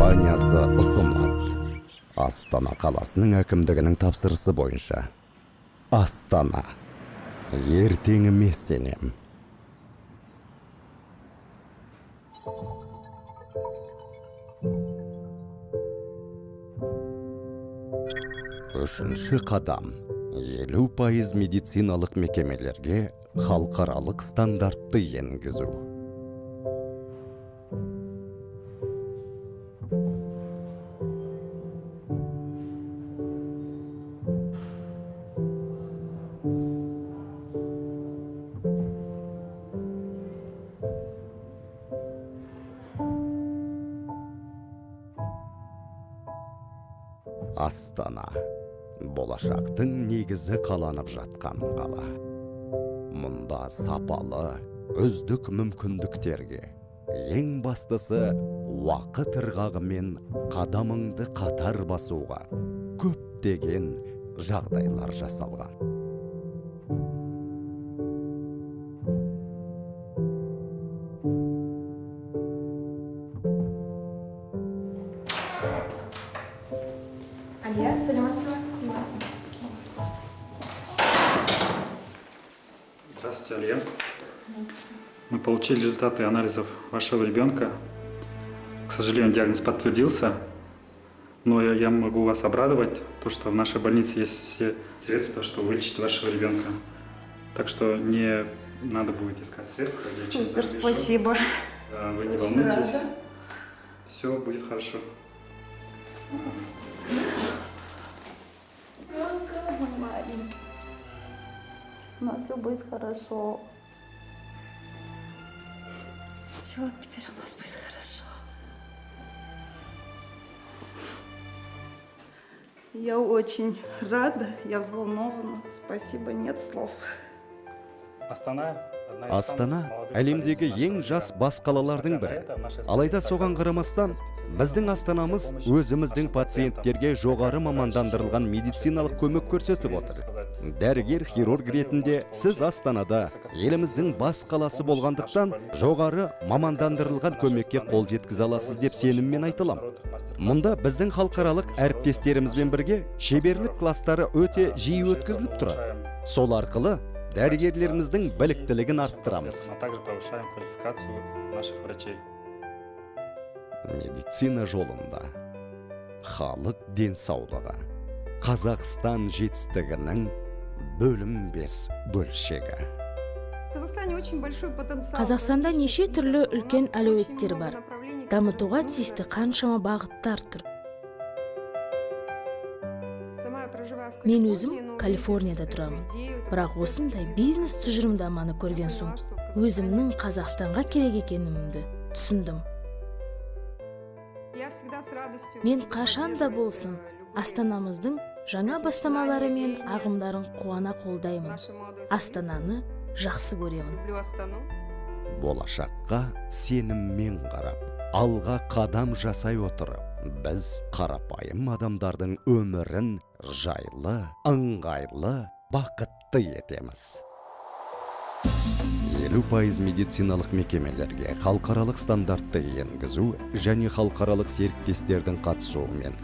компаниясы ұсынады. Астана қаласының әкімдігінің тапсырысы бойынша. Астана. Ертеңіме сенем. Үшінші қадам. 50% медициналық мекемелерге халықаралық стандартты енгізу. Астана. Болашақтың негізі қаланып жатқан қала. Мұнда сапалы, үздік мүмкіндіктерге, ең бастысы уақыт ырғағымен қадамыңды қатар басуға көптеген жағдайлар жасалған. Алия, саламатсыз ба? Здравствуйте, Алия. Мы получили результаты анализов вашего ребенка. К сожалению, диагноз подтвердился, но я могу вас обрадовать, то, что в нашей больнице есть все средства, чтобы вылечить вашего ребенка. Так что не надо будет искать средства. Супер, спасибо. Вы не волнуйтесь. Все будет хорошо. Но все будет хорошо. Все, теперь у нас будет хорошо. Я очень рада, я взволнована. Спасибо, нет слов. Астана әлемдегі ең жас бас қалалардың бірі. Алайда соған қарамастан, біздің Астанамыз өзіміздің пациенттерге жоғары мамандандырылған медициналық көмек көрсетіп отыр. Дәрігер хирург ретінде сіз Астанада еліміздің бас қаласы болғандықтан жоғары мамандандырылған көмекке қол жеткізе аласыз деп сеніммен айтылам. Мұнда біздің халықаралық әріптестерімізбен бірге шеберлік кластары өте жиі өткізіліп тұрады. Сол арқылы дәрігерлеріміздің біліктілігін арттырамыз. Медицина жолында халық денсаулығы Қазақстан жетістігінің бөлінбес бөлшегі. Қазақстанда неше түрлі үлкен әлеуеттер бар. Дамытуға тиісті қаншама бағыттар тұр. Мен өзім Калифорнияда тұрамын. Бірақ осындай бизнес тұжырымдаманы көрген соң, өзімнің Қазақстанға керек екенімді түсіндім. Мен қашанда болсын Астанамыздың жаңа бастамалары мен ағымдарын қуана қолдаймын. Астананы жақсы көремін. Болашаққа сеніммен қарап, алға қадам жасай отырып, біз қарапайым адамдардың өмірін жайлы, ыңғайлы, бақытты етеміз. 50% медициналық мекемелерге халықаралық стандартты енгізу және халықаралық серіктестердің қатысуымен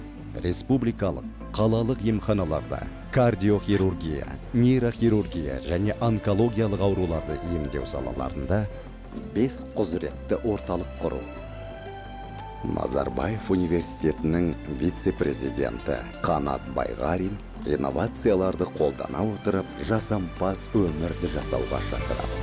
республикалық, қалалық емханаларда кардиохирургия, нейрохирургия және онкологиялық ауруларды емдеу салаларында 5 құзыретті орталық құру. Назарбаев университетінің вице-президенті Қанат Байғарин инновацияларды қолдана отырып, жасампаз өмірді жасауға шақырады.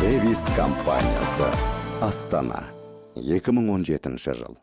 Левис компаниясы. Астана. 2017 жыл.